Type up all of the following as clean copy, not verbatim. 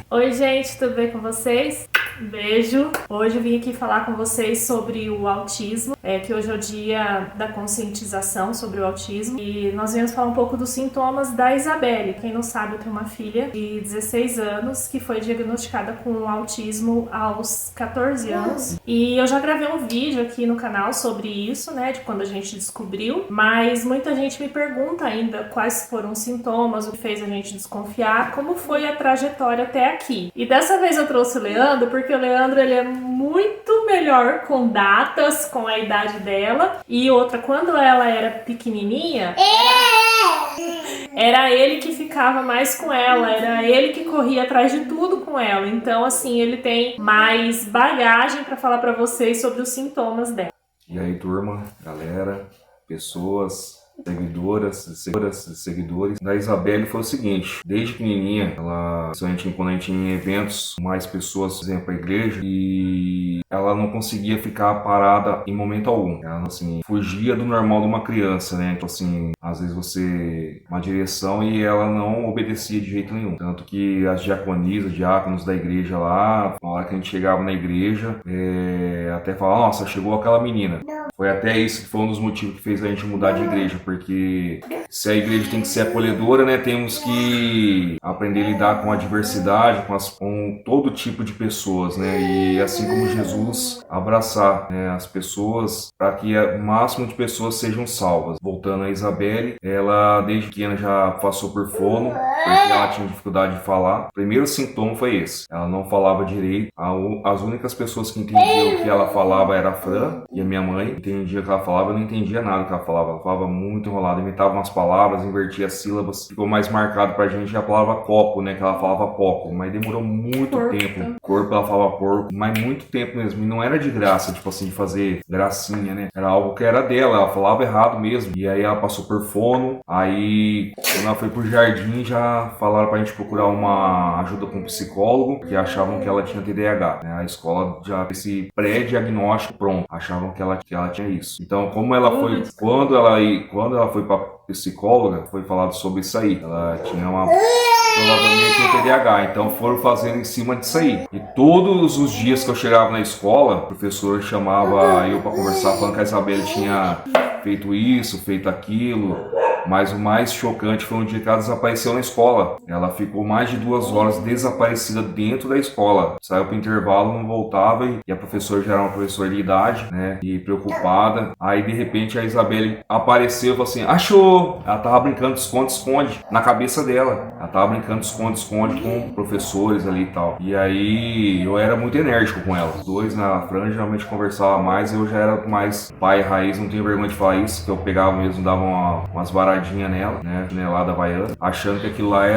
Oi, gente, tudo bem com vocês? Um beijo. Hoje eu vim aqui falar com vocês sobre o autismo, que hoje é o dia da conscientização sobre o autismo. E nós viemos falar um pouco dos sintomas da Isabelle. Quem não sabe, eu tenho uma filha de 16 anos que foi diagnosticada com autismo aos 14 anos. E eu já gravei um vídeo aqui no canal sobre isso, né, de quando a gente descobriu. Mas muita gente me pergunta ainda quais foram os sintomas, o que fez a gente desconfiar, como foi a trajetória até aqui. E dessa vez eu trouxe o Leandro, porque o Leandro ele é muito melhor com datas, com a idade dela. E outra, quando ela era pequenininha, era ele que ficava mais com ela, era ele que corria atrás de tudo com ela. Então, assim, ele tem mais bagagem para falar para vocês sobre os sintomas dela. E aí, turma, galera, pessoas, seguidores. Da Isabelle foi o seguinte: desde pequenininha, quando a gente ia em eventos, mais pessoas, por exemplo, a igreja, e ela não conseguia ficar parada em momento algum. Ela, assim, fugia do normal de uma criança, né? Então, assim, às vezes você, uma direção e ela não obedecia de jeito nenhum. Tanto que as diáconos da igreja lá, na hora que a gente chegava na igreja, até falavam: nossa, chegou aquela menina. Foi até isso que foi um dos motivos que fez a gente mudar de igreja, porque se a igreja tem que ser acolhedora, né, temos que aprender a lidar com a diversidade, com todo tipo de pessoas, né, e assim como Jesus, abraçar, né, as pessoas para que o máximo de pessoas sejam salvas. Voltando a Isabelle, ela desde pequena já passou por fono, porque ela tinha dificuldade de falar. O primeiro sintoma foi esse: ela não falava direito. As únicas pessoas que entendiam o que ela falava era a Fran e a minha mãe. Entendia o que ela falava, eu não entendia nada do que ela falava. Ela falava muito enrolada, imitava umas palavras, invertia as sílabas. Ficou mais marcado pra gente a palavra copo, né, que ela falava pouco, mas demorou muito tempo. Corpo ela falava porco, mas muito tempo mesmo. E não era de graça, tipo assim, de fazer gracinha, né? Era algo que era dela, ela falava errado mesmo. E aí ela passou por fono. Aí, quando ela foi pro jardim, já falaram pra gente procurar uma ajuda com um psicólogo, que achavam que ela tinha TDAH, né? A escola já esse pré-diagnóstico pronto, achavam que ela tinha isso. Então, quando ela foi pra psicóloga, foi falado sobre isso aí. Ela tinha provavelmente um TDAH, então foram fazendo em cima disso aí. E todos os dias que eu chegava na escola, o professor chamava eu para conversar, falando que a Isabelle tinha feito isso, feito aquilo. Mas o mais chocante foi um dia que ela desapareceu na escola. Ela ficou mais de 2 horas desaparecida dentro da escola. Saiu pro intervalo, não voltava, e a professora já era uma professora de idade, né? E preocupada. Aí, de repente, a Isabelle apareceu e falou assim: achou! Ela tava brincando de esconde-esconde na cabeça dela. Ela tava brincando de esconde-esconde com professores ali e tal. E aí, eu era muito enérgico com ela. Os dois na franja geralmente conversava mais. Eu já era mais pai raiz, não tenho vergonha de falar isso, que eu pegava mesmo, dava umas varadinhas nela, né, chinelada havaiana, achando que aquilo lá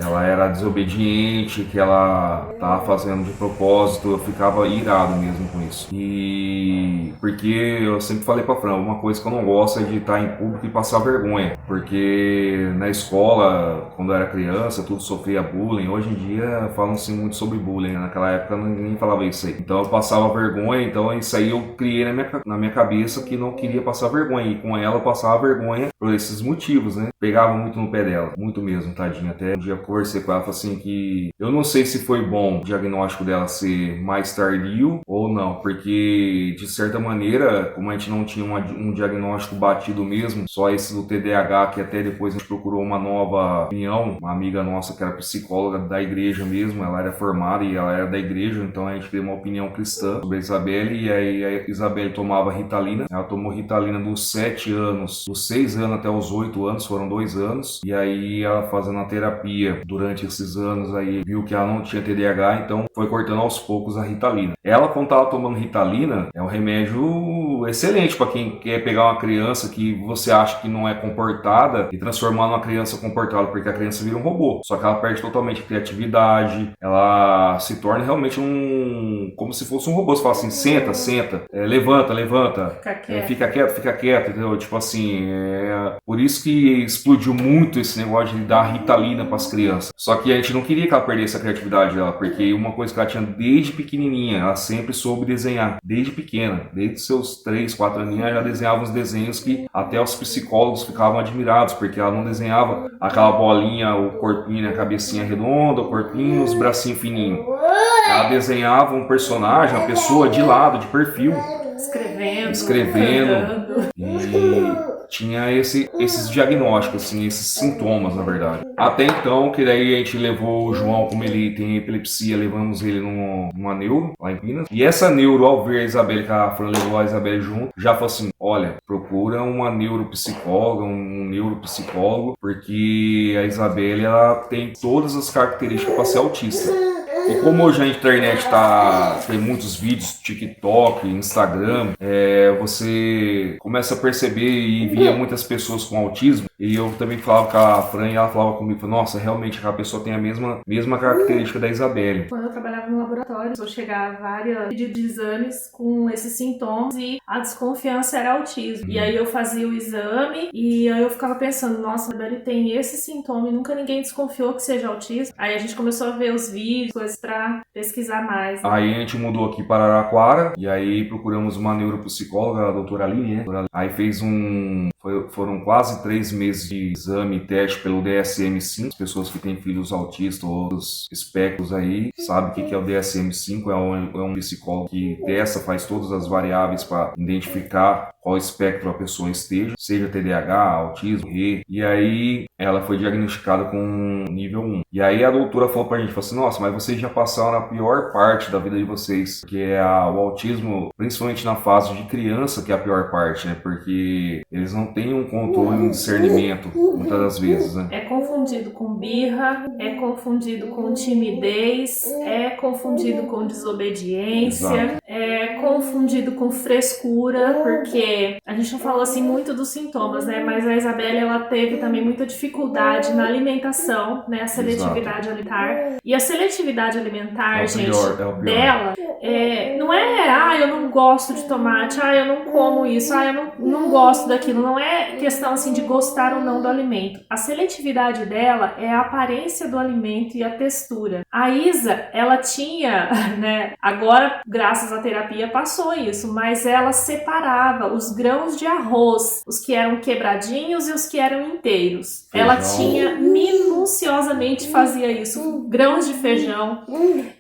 ela era desobediente, que ela tava fazendo de propósito. Eu ficava irado mesmo com isso. E porque eu sempre falei pra Fran, uma coisa que eu não gosto é de estar em público e passar vergonha, porque na escola, quando eu era criança, tudo sofria bullying. Hoje em dia falam-se muito sobre bullying, né? Naquela época ninguém falava isso aí. Então eu passava vergonha, então isso aí eu criei na minha cabeça que não queria passar vergonha, e com ela eu passava vergonha por esses motivos, né? Pegava muito no pé dela, muito mesmo, tadinha. Até um dia conversei com ela, falei assim, que eu não sei se foi bom o diagnóstico dela ser mais tardio ou não, porque de certa maneira, como a gente não tinha um diagnóstico batido mesmo, só esse do TDAH, que até depois a gente procurou uma nova opinião, uma amiga nossa que era psicóloga da igreja mesmo, ela era formada e ela era da igreja, então a gente deu uma opinião cristã sobre a Isabelle. E aí a Isabelle tomava Ritalina. Ela tomou Ritalina dos 7 anos, dos 6 anos até os 8 anos, foram 2 anos, e aí ela fazendo a terapia durante esses anos aí, viu que ela não tinha TDAH, então foi cortando aos poucos a Ritalina. Ela, quando tava tomando Ritalina, é um remédio excelente para quem quer pegar uma criança que você acha que não é comportada e transformar numa criança comportada, porque a criança vira um robô, só que ela perde totalmente a criatividade, ela se torna realmente como se fosse um robô. Você fala assim: senta, levanta, fica quieto, entendeu? Tipo assim, por isso que explodiu muito esse negócio de dar Ritalina para as crianças. Só que a gente não queria que ela perdesse a criatividade dela, porque uma coisa que ela tinha desde pequenininha, ela sempre soube desenhar, desde pequena, desde seus 3, 4 aninhos, ela já desenhava uns desenhos que até os psicólogos ficavam admirados, porque ela não desenhava aquela bolinha, o corpinho, a cabecinha redonda, o corpinho, os bracinhos fininhos. Ela desenhava um personagem, uma pessoa de lado, de perfil, escrevendo e tinha esses diagnósticos, assim, esses sintomas, na verdade. Até então, que daí a gente levou o João, como ele tem epilepsia, levamos ele numa neuro, lá em Minas. E essa neuro, ao ver a Isabelle, que a Fran levou a Isabelle junto, já falou assim, olha, procura uma neuropsicóloga, um neuropsicólogo, porque a Isabelle, ela tem todas as características para ser autista. E como hoje a internet tem muitos vídeos, TikTok, Instagram, você começa a perceber e via muitas pessoas com autismo. E eu também falava com a Fran e ela falava comigo, nossa, realmente aquela pessoa tem a mesma característica da Isabelle. Quando eu trabalhava no laboratório, eu chegava a vários pedidos de exames com esses sintomas e a desconfiança era autismo. E aí eu fazia o exame e aí eu ficava pensando, nossa, a Isabelle tem esse sintoma e nunca ninguém desconfiou que seja autismo. Aí a gente começou a ver os vídeos, coisas pra pesquisar mais. Né? Aí a gente mudou aqui para Araraquara e aí procuramos uma neuropsicóloga, a doutora Aline, né? Aí fez foram quase 3 meses de exame e teste pelo DSM-5. As pessoas que têm filhos autistas ou dos espectros aí sabem o que é o DSM-5. É um psicólogo que testa, faz todas as variáveis para identificar qual espectro a pessoa esteja, seja TDAH, autismo, RE. E aí ela foi diagnosticada com nível 1. E aí a doutora falou pra gente, falou assim, nossa, mas vocês já passaram a pior parte da vida de vocês, que é o autismo, principalmente na fase de criança, que é a pior parte, né? Porque eles não têm um controle, um discernimento, muitas das vezes, né? É confundido com birra, é confundido com timidez, é confundido com desobediência, Exato. é confundido com frescura, porque a gente não falou assim muito dos sintomas, né? Mas a Isabelle, ela teve também muita dificuldade na alimentação, né? A seletividade alimentar. E a seletividade alimentar, dela, não é, eu não gosto de tomate, eu não como isso, eu não gosto daquilo. Não é questão assim de gostar ou não do alimento. A seletividade dela é a aparência do alimento e a textura. A Isa, ela tinha, né? Agora, graças à terapia, passou isso, mas ela separava os grãos de arroz, os que eram quebradinhos e os que eram inteiros. Feijão. Ela tinha minuciosamente fazia isso, grãos de feijão,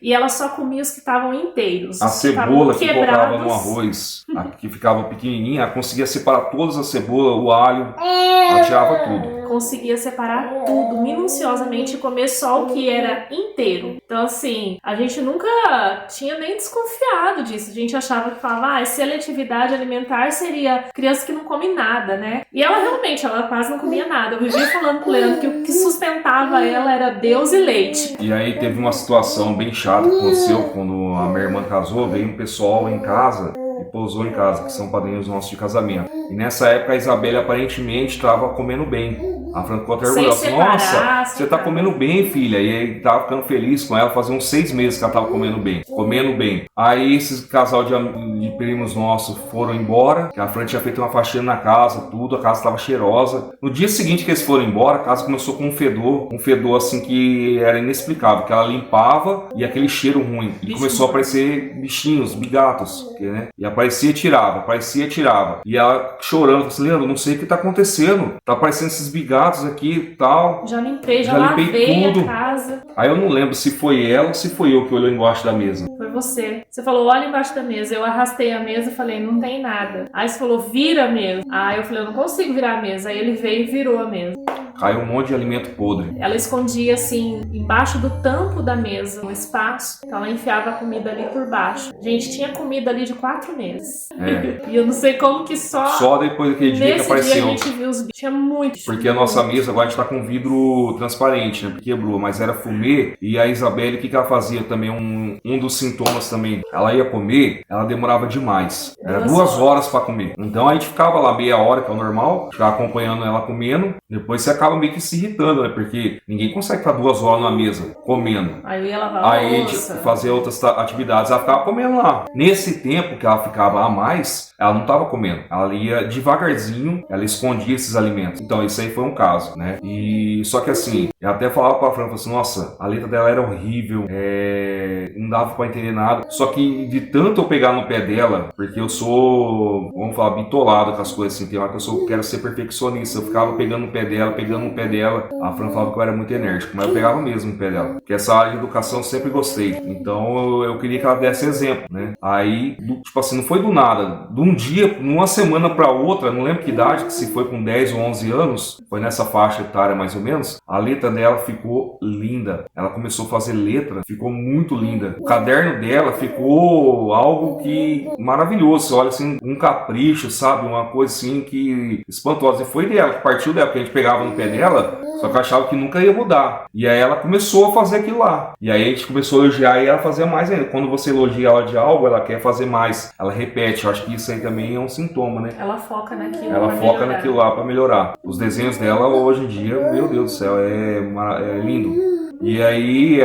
e ela só comia os que estavam inteiros. A cebola que colocava no arroz, que ficava pequenininha, ela conseguia separar todas as cebolas, o alho, ela tirava tudo. Conseguia separar tudo minuciosamente e comer só o que era inteiro. Então, assim, a gente nunca tinha nem desconfiado disso. A gente achava que falava, seletividade alimentar seria criança que não come nada, né? E ela realmente, ela quase não comia nada. Eu vivia falando com o Leandro que o que sustentava ela era Deus e leite. E aí teve uma situação bem chata que aconteceu quando a minha irmã casou, veio um pessoal em casa e pousou em casa, que são padrinhos nossos de casamento. E nessa época a Isabelle aparentemente estava comendo bem. A Fran ficou até orgulhosa. Nossa, você tá comendo bem, filha. E aí tava ficando feliz com ela. Fazia uns 6 meses que ela tava comendo bem. Comendo bem. Aí esse casal de primos nossos foram embora. Que a Fran tinha feito uma faxina na casa, tudo. A casa tava cheirosa. No dia seguinte que eles foram embora, a casa começou com um fedor assim que era inexplicável. Que ela limpava e aquele cheiro ruim. E começou a aparecer bichinhos, bigatos. Né? E aparecia e tirava, aparecia e tirava. E ela chorando, falou assim, Leandro, não sei o que tá acontecendo. Tá aparecendo esses bigatos aqui e tal. Já limpei tudo. A casa. Aí eu não lembro se foi ela ou se foi eu que olhou embaixo da mesa. Foi você. Você falou, olha embaixo da mesa. Eu arrastei a mesa e falei, não tem nada. Aí você falou, vira a mesa. Aí eu falei, eu não consigo virar a mesa. Aí ele veio e virou a mesa. Caiu um monte de alimento podre. Ela escondia assim, embaixo do tampo da mesa, um espaço. Então ela enfiava a comida ali por baixo. A gente tinha comida ali de 4 meses. E eu não sei como que só depois daquele dia que apareceu. Dia a gente viu os bichos. Tinha muito. Porque a nossa mesa agora a gente tá com vidro transparente, né? Porque quebrou, mas era fumê. E a Isabelle, o que ela fazia também? Um dos sintomas também. Ela ia comer, ela demorava demais. Era 2 horas pra comer. Então a gente ficava lá meia hora, que é o normal. Ficava acompanhando ela comendo. Depois você acaba acaba meio que se irritando, né? Porque ninguém consegue ficar 2 horas na mesa comendo. Aí eu ia lavar a Aí louça. fazer outras atividades, ela ficava comendo lá. Nesse tempo que ela ficava a mais, ela não estava comendo. Ela ia devagarzinho, ela escondia esses alimentos. Então isso aí foi um caso, né? E só que assim, eu até falava pra Fran, assim, nossa, a letra dela era horrível, não dava pra entender nada. Só que de tanto eu pegar no pé dela, porque eu sou, vamos falar, bitolado com as coisas assim, tem hora que eu quero ser perfeccionista. Eu ficava pegando no pé dela, a Fran falava que eu era muito enérgico, mas eu pegava mesmo no pé dela. Porque essa área de educação eu sempre gostei. Então eu queria que ela desse exemplo, né? Aí, tipo assim, não foi do nada. De um dia, numa semana pra outra, não lembro que idade, que se foi com 10 ou 11 anos, foi nessa faixa etária mais ou menos, a letra dela ficou linda. Ela começou a fazer letra, ficou muito linda. O caderno dela ficou algo que maravilhoso. Você olha assim, um capricho, sabe? Uma coisa assim que espantosa. E foi dela, que partiu dela, porque a gente pegava no pé dela, só que eu achava que nunca ia mudar. E aí ela começou a fazer aquilo lá. E aí a gente começou a elogiar e ela fazia mais ainda. Quando você elogia ela de algo, ela quer fazer mais. Ela repete. Eu acho que isso aí também é um sintoma, né? Ela foca naquilo. Ela foca naquilo lá pra melhorar. Os desenhos dela hoje em dia, meu Deus do céu, é lindo. E aí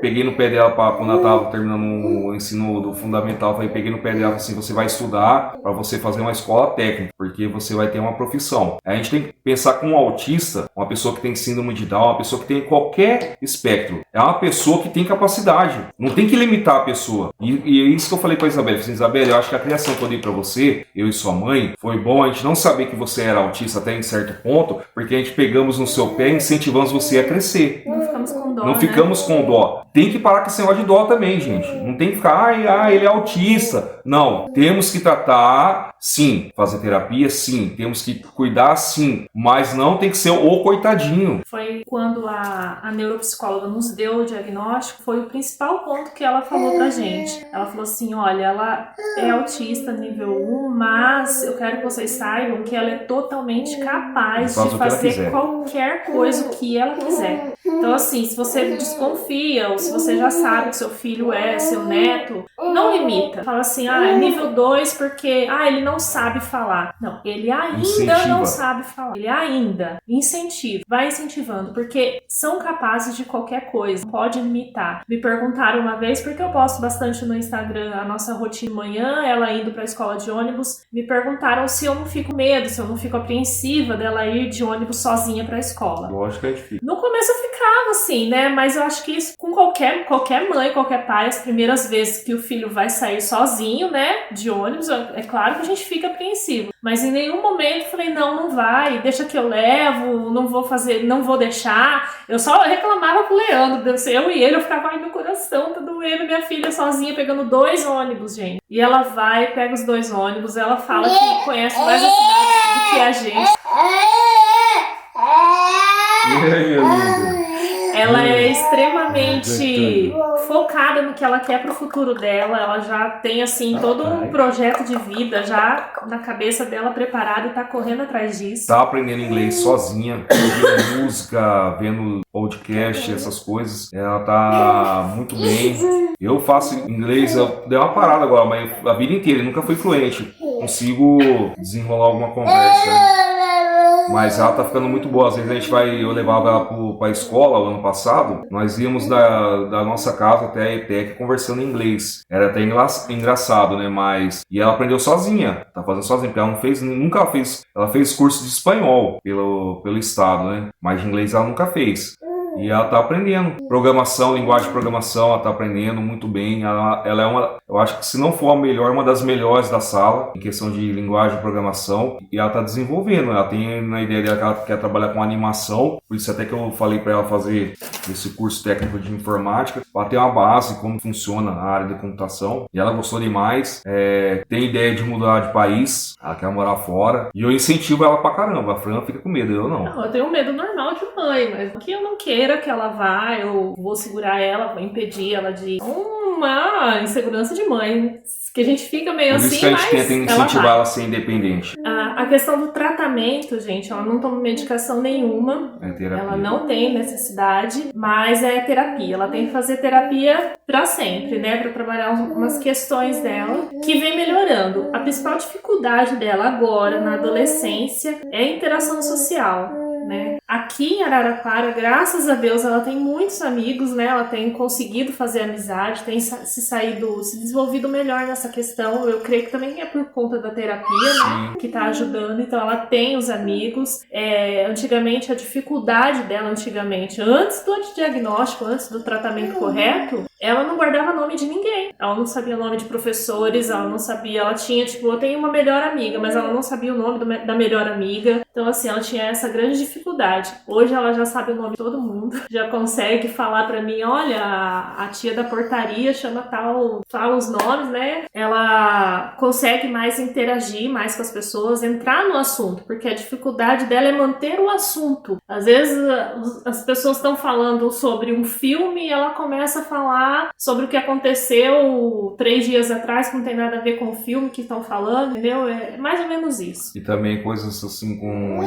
peguei no pé dela quando ela estava terminando o ensino do fundamental, peguei no pé dela assim, você vai estudar para você fazer uma escola técnica, porque você vai ter uma profissão. Aí a gente tem que pensar com um autista, uma pessoa que tem síndrome de Down, uma pessoa que tem qualquer espectro. É uma pessoa que tem capacidade, não tem que limitar a pessoa. E é isso que eu falei para a Isabelle. Isabelle, eu acho que a criação que eu dei para você, eu e sua mãe, foi bom a gente não saber que você era autista até em certo ponto, porque a gente pegamos no seu pé e incentivamos você a crescer. Não ficamos com dó, Não ficamos com dó. Tem que parar com esse negócio de dó também, gente. Não tem que ficar, ele é autista. Não. Temos que tratar, sim. Fazer terapia, sim. Temos que cuidar, sim. Mas não tem que ser o coitadinho. Foi quando a neuropsicóloga nos deu o diagnóstico, foi o principal ponto que ela falou pra gente. Ela falou assim, olha, ela é autista nível 1, mas eu quero que vocês saibam que ela é totalmente capaz de fazer qualquer coisa que ela quiser. Então, assim, se você desconfia ou se você já sabe que seu filho é seu neto, não limita. Fala assim, é nível 2 porque, ele não sabe falar. Não, ele ainda não sabe falar. Ele ainda incentiva. Vai incentivando, porque são capazes de qualquer coisa. Não pode limitar. Me perguntaram uma vez, porque eu posto bastante no Instagram a nossa rotina de manhã, ela indo pra escola de ônibus, me perguntaram se eu não fico com medo, se eu não fico apreensiva dela ir de ônibus sozinha pra escola. Lógico que a gente fica. No começo eu ficava assim, né? Mas eu acho que isso com qualquer mãe, qualquer pai, as primeiras vezes que o filho vai sair sozinho, né? De ônibus, é claro que a gente fica apreensivo. Mas em nenhum momento eu falei, não vai, deixa que eu levo, não vou deixar. Eu só reclamava pro Leandro, eu e ele, eu ficava, meu coração tá doendo, minha filha sozinha pegando 2 ônibus, gente. E ela vai, pega os 2 ônibus, ela fala que conhece mais a cidade do que a gente. Ela é extremamente focada no que ela quer pro futuro dela. Ela já tem, assim, todo um projeto de vida já na cabeça dela preparado e tá correndo atrás disso. Tá aprendendo inglês sozinha, ouvindo música, vendo podcast, essas coisas. Ela tá muito bem. Eu faço inglês, eu dei uma parada agora, mas a vida inteira, nunca fui fluente. Consigo desenrolar alguma conversa, né? Mas ela tá ficando muito boa. Às vezes eu levava ela pra escola o ano passado, nós íamos da nossa casa até a ETEC conversando em inglês. Era até engraçado, né? E ela aprendeu sozinha, tá fazendo sozinha, porque ela fez curso de espanhol pelo estado, né? Mas de inglês ela nunca fez. E ela tá aprendendo. Linguagem de programação, ela tá aprendendo muito bem. Ela é eu acho que se não for a melhor, uma das melhores da sala, em questão de linguagem de programação. E ela tá desenvolvendo. Ela tem na ideia dela que ela quer trabalhar com animação. Por isso até que eu falei para ela fazer esse curso técnico de informática, para ter uma base, como funciona a área de computação. E ela gostou demais. Tem ideia de mudar de país. Ela quer morar fora. E eu incentivo ela pra caramba. A Fran fica com medo, eu não. Não, eu tenho medo normal de mãe, mas que eu não queira que ela vá, eu vou segurar ela, vou impedir ela de uma insegurança de mãe, que a gente fica meio assim, mas por isso que a gente tenta incentivar ela a ser independente. A questão do tratamento, gente, ela não toma medicação nenhuma, ela não tem necessidade, mas é terapia, ela tem que fazer terapia pra sempre, né, pra trabalhar umas questões dela, que vem melhorando. A principal dificuldade dela agora, na adolescência, é a interação social. né? Aqui em Araraquara, graças a Deus, ela tem muitos amigos, né? Ela tem conseguido fazer amizade, tem se desenvolvido melhor nessa questão. Eu creio que também é por conta da terapia, né? Que tá ajudando. Então, ela tem os amigos. Antigamente, a dificuldade dela, antes do diagnóstico, antes do tratamento correto, ela não guardava nome de ninguém. Ela não sabia o nome de professores, ela não sabia, ela tinha, eu tenho uma melhor amiga, mas ela não sabia o nome da melhor amiga. Então, assim, ela tinha essa grande dificuldade. Hoje ela já sabe o nome de todo mundo, já consegue falar pra mim, olha, a tia da portaria chama tal, fala os nomes, né? Ela consegue mais interagir mais com as pessoas, entrar no assunto, porque a dificuldade dela é manter o assunto. Às vezes as pessoas estão falando sobre um filme e ela começa a falar sobre o que aconteceu 3 dias atrás, que não tem nada a ver com o filme que estão falando, entendeu? É mais ou menos isso. E também coisas assim com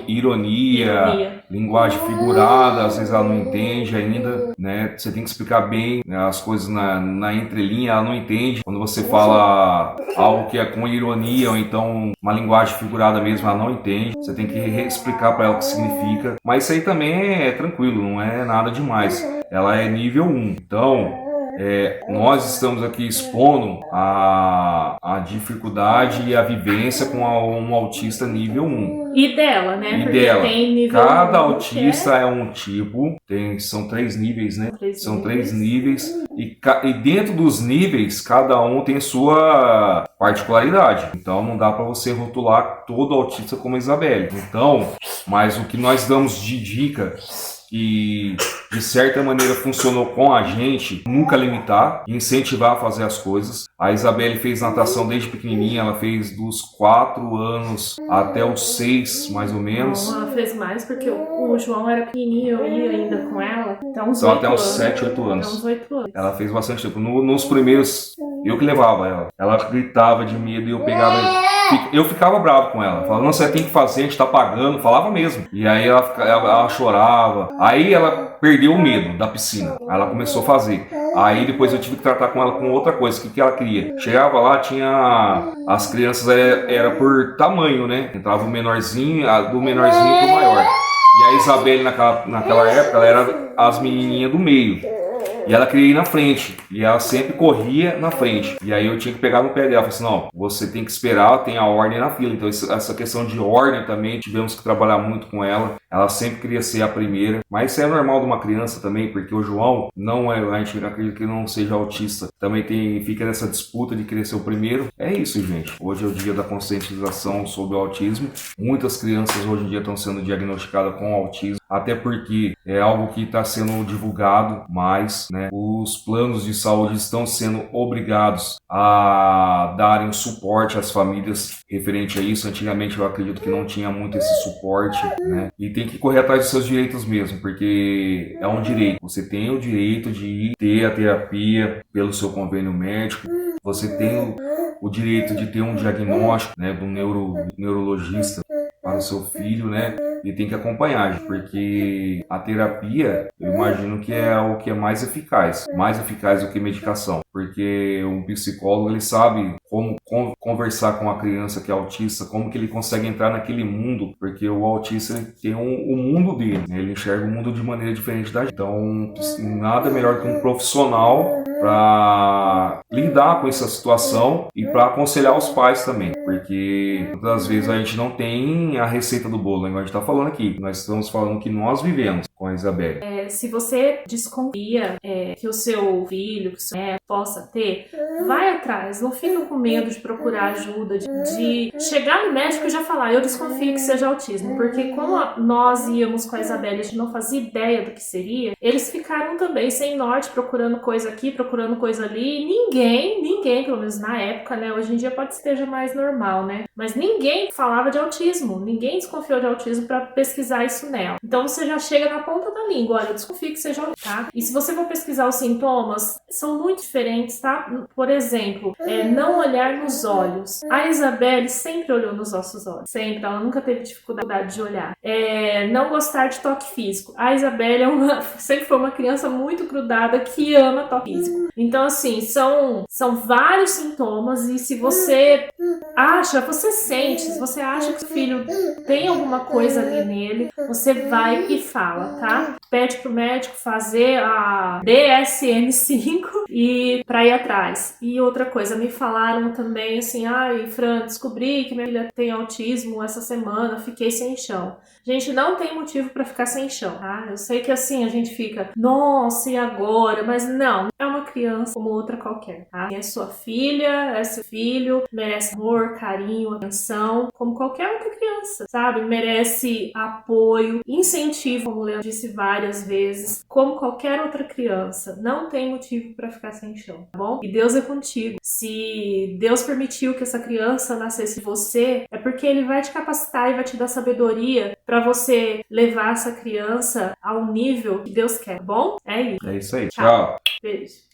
ironia, linguagem figurada, às vezes ela não entende ainda, né? Você tem que explicar bem, né, as coisas na entrelinha, ela não entende. Quando você fala algo que é com ironia ou então uma linguagem figurada mesmo, ela não entende. Você tem que explicar para ela o que significa. Mas isso aí também é tranquilo, não é nada demais. Ela é nível 1. Então, nós estamos aqui expondo a dificuldade e a vivência com um autista nível 1. E dela, né? Porque dela. Tem nível Cada 1, autista é um tipo, são 3 níveis, né? São 3 níveis. E dentro dos níveis, cada um tem sua particularidade. Então não dá para você rotular todo autista como a Isabelle. Então, mas o que nós damos de dica que de certa maneira funcionou com a gente, nunca limitar, incentivar a fazer as coisas. A Isabelle fez natação desde pequenininha, ela fez dos 4 anos até os 6, mais ou menos. Não, ela fez mais porque o João era pequenininho, eu ia ainda com ela, então até uns 7, 8 anos. Então, uns 8 anos. Ela fez bastante tempo. Nos primeiros, eu que levava ela. Ela gritava de medo e eu pegava... Eu ficava bravo com ela. Falava, não, você tem que fazer, a gente tá pagando. Falava mesmo. E aí ela chorava. Aí ela perdeu o medo da piscina. Aí ela começou a fazer. Aí depois eu tive que tratar com ela com outra coisa. O que ela queria? Chegava lá, tinha... As crianças era por tamanho, né? Entrava o menorzinho, do menorzinho pro maior. E a Isabelle naquela época, ela era as menininhas do meio. E ela queria ir na frente. E ela sempre corria na frente. E aí eu tinha que pegar no pé dela. Falei assim, não, você tem que esperar, tem a ordem na fila. Então essa questão de ordem também, tivemos que trabalhar muito com ela. Ela sempre queria ser a primeira. Mas isso é normal de uma criança também, porque o João não é, a gente acredita que não seja autista. Também fica nessa disputa de querer ser o primeiro. É isso, gente. Hoje é o dia da conscientização sobre o autismo. Muitas crianças hoje em dia estão sendo diagnosticadas com autismo. Até porque é algo que está sendo divulgado mais, né? Os planos de saúde estão sendo obrigados a darem suporte às famílias referente a isso. Antigamente eu acredito que não tinha muito esse suporte, né? E tem que correr atrás dos seus direitos mesmo, porque é um direito. Você tem o direito de ir ter a terapia pelo seu convênio médico. Você tem o direito de ter um diagnóstico, né, do neurologista para o seu filho, né? E tem que acompanhar, porque a terapia, eu imagino que é o que é mais eficaz do que medicação, porque um psicólogo, ele sabe como conversar com a criança que é autista, como que ele consegue entrar naquele mundo, porque o autista tem o mundo dele, né? Ele enxerga o mundo de maneira diferente da gente. Então, nada melhor que um profissional para lidar com essa situação e para aconselhar os pais também, porque muitas vezes a gente não tem a receita do bolo, né? A gente está falando aqui, nós estamos falando que nós vivemos com a Isabelle. Se você desconfia que o seu filho, que o seu neto possa ter, vai atrás, não fica com medo de procurar ajuda, de chegar no médico e já falar, eu desconfio que seja autismo, porque como nós íamos com a Isabelle, a gente não fazia ideia do que seria, eles ficaram também sem norte, procurando coisa aqui, procurando coisa ali, e ninguém, pelo menos na época, né, hoje em dia pode que esteja mais normal, né, mas ninguém falava de autismo, ninguém desconfiou de autismo para pesquisar isso nela. Então você já chega na ponta da língua, olha, eu desconfio que seja autismo, tá? E se você for pesquisar os sintomas, são muito diferentes, tá? Por exemplo, não olhar nos olhos. A Isabelle sempre olhou nos nossos olhos, sempre, ela nunca teve dificuldade de olhar. Não gostar de toque físico. A Isabelle sempre foi uma criança muito grudada que ama toque físico. Então, assim, são vários sintomas e se você acha, você você sente, se você acha que o filho tem alguma coisa ali nele, você vai e fala, tá? Pede pro médico fazer a DSM-5 e pra ir atrás. E outra coisa, me falaram também assim, ai, Fran, descobri que minha filha tem autismo essa semana, fiquei sem chão. Gente, não tem motivo pra ficar sem chão, tá? Eu sei que assim a gente fica, nossa, e agora? Mas não, é uma criança como outra qualquer, tá? É sua filha, é seu filho, merece amor, carinho, atenção, como qualquer outra criança, sabe? Merece apoio, incentivo, como o Leandro disse várias vezes, como qualquer outra criança. Não tem motivo pra ficar sem chão, tá bom? E Deus é contigo. Se Deus permitiu que essa criança nascesse em você, é porque Ele vai te capacitar e vai te dar sabedoria pra você levar essa criança ao nível que Deus quer, tá bom? É isso. É isso aí. Tchau. Tchau. Beijo.